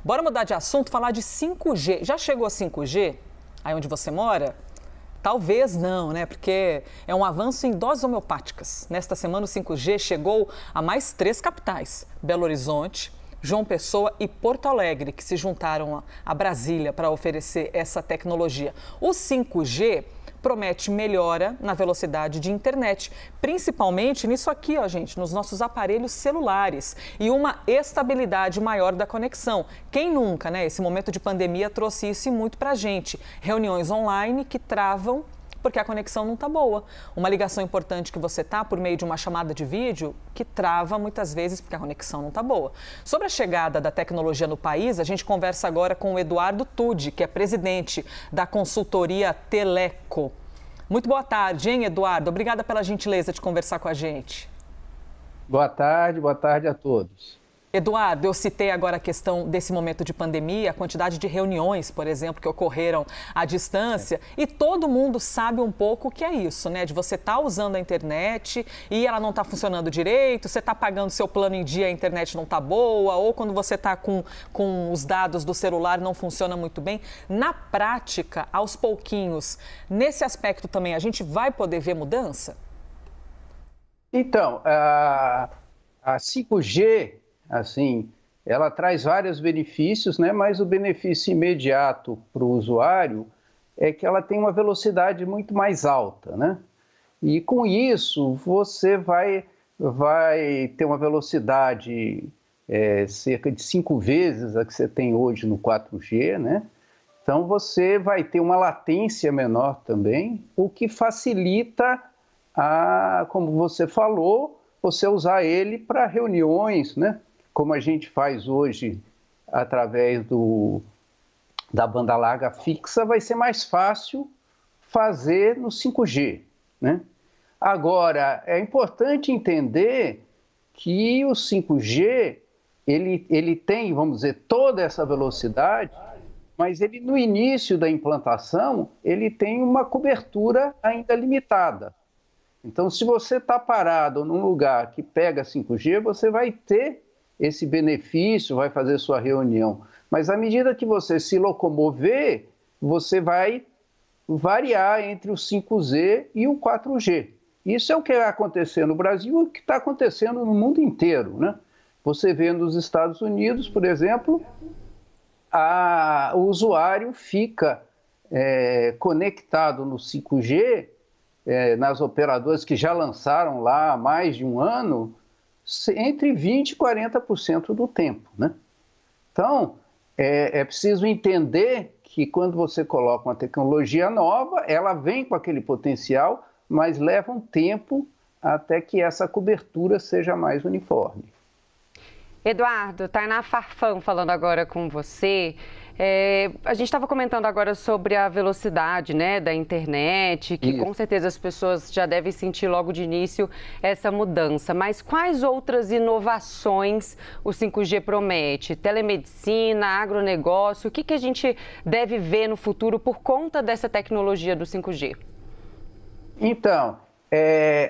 Bora mudar de assunto, falar de 5G. Já chegou a 5G aí onde você mora? Talvez não, né? Porque é um avanço em doses homeopáticas. Nesta semana, o 5G chegou a mais 3 capitais: Belo Horizonte, João Pessoa e Porto Alegre, que se juntaram a Brasília para oferecer essa tecnologia. O 5G promete melhora na velocidade de internet, principalmente nisso aqui, ó, gente, nos nossos aparelhos celulares, e uma estabilidade maior da conexão. Quem nunca, né? Esse momento de pandemia trouxe isso e muito pra gente. Reuniões online que travam porque a conexão não está boa. Uma ligação importante que você está por meio de uma chamada de vídeo que trava muitas vezes porque a conexão não está boa. Sobre a chegada da tecnologia no país, a gente conversa agora com o Eduardo Tude, que é presidente da consultoria Teleco. Muito boa tarde, hein, Eduardo? Obrigada pela gentileza de conversar com a gente. Boa tarde a todos. Eduardo, eu citei agora a questão desse momento de pandemia, a quantidade de reuniões, por exemplo, que ocorreram à distância, e todo mundo sabe um pouco o que é isso, né? De você estar usando a internet e ela não está funcionando direito, você está pagando seu plano em dia, a internet não está boa, ou quando você está com os dados do celular não funciona muito bem. Na prática, aos pouquinhos, nesse aspecto também, a gente vai poder ver mudança? Então, a 5G, assim, ela traz vários benefícios, né? Mas o benefício imediato para o usuário é que ela tem uma velocidade muito mais alta, né? E com isso, você vai ter uma velocidade cerca de 5 vezes a que você tem hoje no 4G, né? Então, você vai ter uma latência menor também, o que facilita, como você falou, você usar ele para reuniões, né? Como a gente faz hoje através da banda larga fixa, vai ser mais fácil fazer no 5G, né? Agora, é importante entender que o 5G, ele tem, vamos dizer, toda essa velocidade, mas ele, no início da implantação, ele tem uma cobertura ainda limitada. Então, se você está parado num lugar que pega 5G, você vai ter esse benefício, vai fazer sua reunião. Mas à medida que você se locomover, você vai variar entre o 5G e o 4G. Isso é o que vai acontecer no Brasil e o que está acontecendo no mundo inteiro, né? Você vê nos Estados Unidos, por exemplo, o usuário fica conectado no 5G, nas operadoras que já lançaram lá há mais de um ano, entre 20% e 40% do tempo, né? Então, é preciso entender que quando você coloca uma tecnologia nova, ela vem com aquele potencial, mas leva um tempo até que essa cobertura seja mais uniforme. Eduardo, Tainá Farfã falando agora com você. A gente estava comentando agora sobre a velocidade, né, da internet, que com certeza as pessoas já devem sentir logo de início essa mudança. Mas quais outras inovações o 5G promete? Telemedicina, agronegócio, o que a gente deve ver no futuro por conta dessa tecnologia do 5G? Então,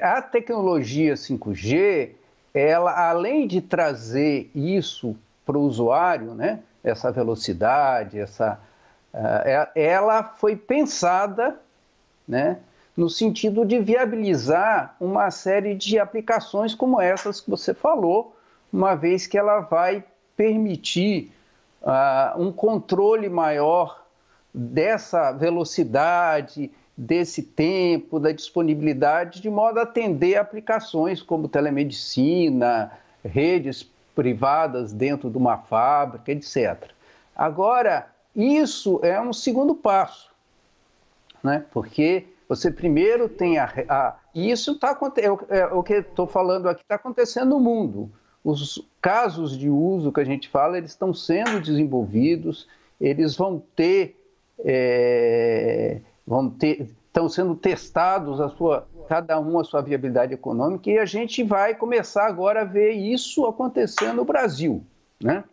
a tecnologia 5G, ela, além de trazer isso para o usuário, né, essa velocidade, ela foi pensada, né, no sentido de viabilizar uma série de aplicações como essas que você falou, uma vez que ela vai permitir um controle maior dessa velocidade, desse tempo, da disponibilidade, de modo a atender aplicações como telemedicina, redes privadas dentro de uma fábrica, etc. Agora, isso é um segundo passo, né? Porque você primeiro tem isso está acontecendo, o que estou falando aqui está acontecendo no mundo. Os casos de uso que a gente fala, eles estão sendo desenvolvidos, eles estão sendo testados cada um a sua viabilidade econômica, e a gente vai começar agora a ver isso acontecer no Brasil, né?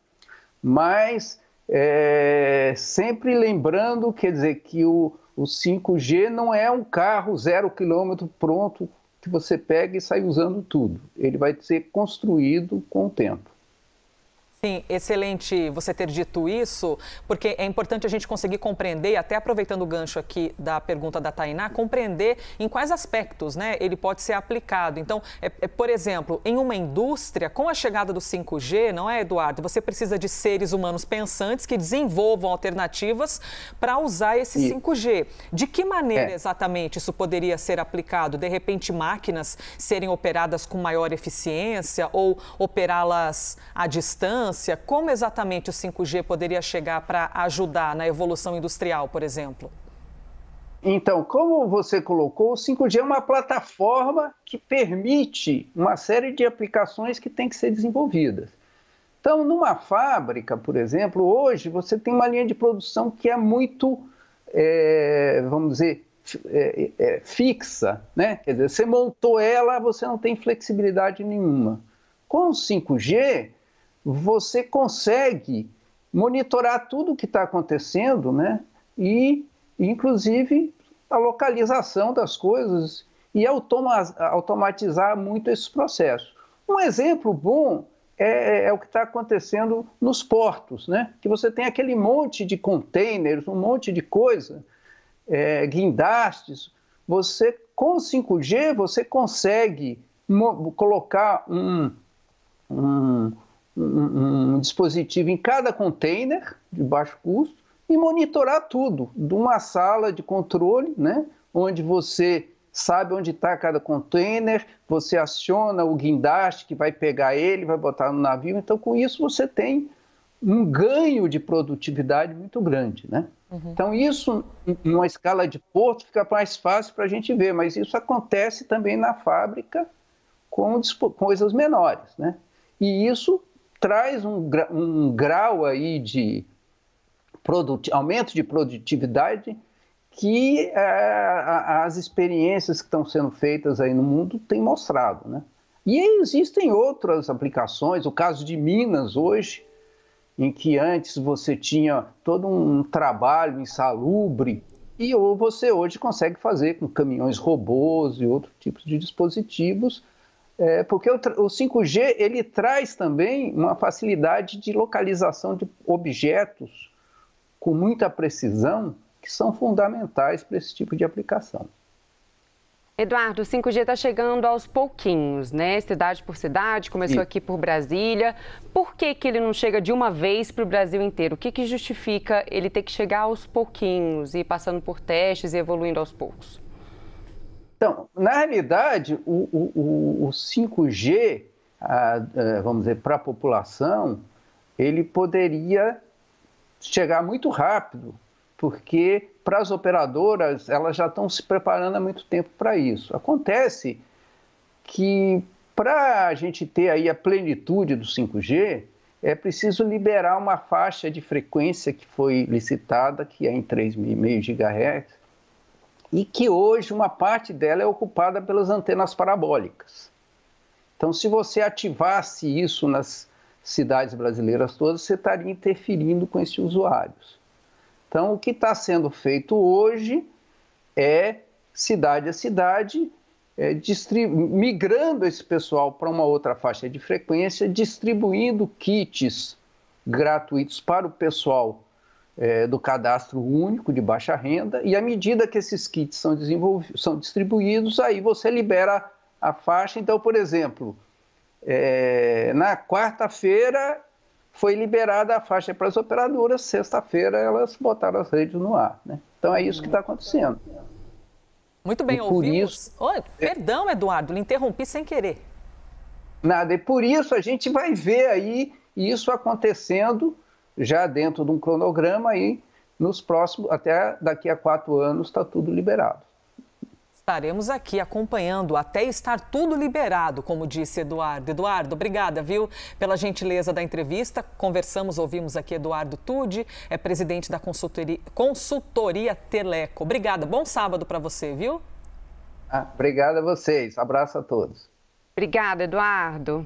Mas sempre lembrando, quer dizer, que o 5G não é um carro 0 km pronto que você pega e sai usando tudo. Ele vai ser construído com o tempo. Sim, excelente você ter dito isso, porque é importante a gente conseguir compreender, até aproveitando o gancho aqui da pergunta da Tainá, compreender em quais aspectos, né, ele pode ser aplicado. Então, por exemplo, em uma indústria, com a chegada do 5G, não é, Eduardo? Você precisa de seres humanos pensantes que desenvolvam alternativas para usar esse 5G. De que maneira exatamente isso poderia ser aplicado? De repente, máquinas serem operadas com maior eficiência ou operá-las à distância? Como exatamente o 5G poderia chegar para ajudar na evolução industrial, por exemplo? Então, como você colocou, o 5G é uma plataforma que permite uma série de aplicações que têm que ser desenvolvidas. Então, numa fábrica, por exemplo, hoje você tem uma linha de produção que é muito, vamos dizer, fixa, né? Quer dizer, você montou ela, você não tem flexibilidade nenhuma. Com o 5G, você consegue monitorar tudo o que está acontecendo, né? E, inclusive, a localização das coisas e automatizar muito esse processo. Um exemplo bom é o que está acontecendo nos portos, né? Que você tem aquele monte de containers, um monte de coisa, guindastes. Com o 5G, você consegue colocar um dispositivo em cada container de baixo custo e monitorar tudo, de uma sala de controle, né, onde você sabe onde está cada container, você aciona o guindaste que vai pegar ele, vai botar no navio. Então, com isso, você tem um ganho de produtividade muito grande, né? Então, isso, numa escala de porto, fica mais fácil para a gente ver, mas isso acontece também na fábrica com coisas menores, né? E isso traz um grau aí de aumento de produtividade que as experiências que estão sendo feitas aí no mundo têm mostrado, né? E existem outras aplicações, o caso de Minas hoje, em que antes você tinha todo um trabalho insalubre e você hoje consegue fazer com caminhões robôs e outros tipos de dispositivos. Porque o 5G ele traz também uma facilidade de localização de objetos com muita precisão, que são fundamentais para esse tipo de aplicação. Eduardo, o 5G está chegando aos pouquinhos, né? Cidade por cidade, começou aqui por Brasília. Por que ele não chega de uma vez para o Brasil inteiro? O que justifica ele ter que chegar aos pouquinhos, e passando por testes e evoluindo aos poucos? Então, na realidade, o 5G, vamos dizer, para a população, ele poderia chegar muito rápido, porque para as operadoras, elas já estão se preparando há muito tempo para isso. Acontece que, para a gente ter aí a plenitude do 5G, é preciso liberar uma faixa de frequência que foi licitada, que é em 3,5 GHz, e que hoje uma parte dela é ocupada pelas antenas parabólicas. Então, se você ativasse isso nas cidades brasileiras todas, você estaria interferindo com esses usuários. Então, o que está sendo feito hoje é, cidade a cidade, migrando esse pessoal para uma outra faixa de frequência, distribuindo kits gratuitos para o pessoal do cadastro único de baixa renda, e à medida que esses kits são distribuídos, aí você libera a faixa. Então, por exemplo, na quarta-feira foi liberada a faixa para as operadoras, sexta-feira elas botaram as redes no ar, né? Então é isso que está acontecendo. Muito bem, ouvimos. Perdão, Eduardo, lhe interrompi sem querer. Nada, e por isso a gente vai ver aí isso acontecendo já dentro de um cronograma e nos próximos, até daqui a 4 anos, está tudo liberado. Estaremos aqui acompanhando até estar tudo liberado, como disse Eduardo. Eduardo, obrigada, viu, pela gentileza da entrevista. Ouvimos aqui Eduardo Tude, é presidente da consultoria Teleco. Obrigada, bom sábado para você, viu? Obrigado a vocês, abraço a todos. Obrigada, Eduardo.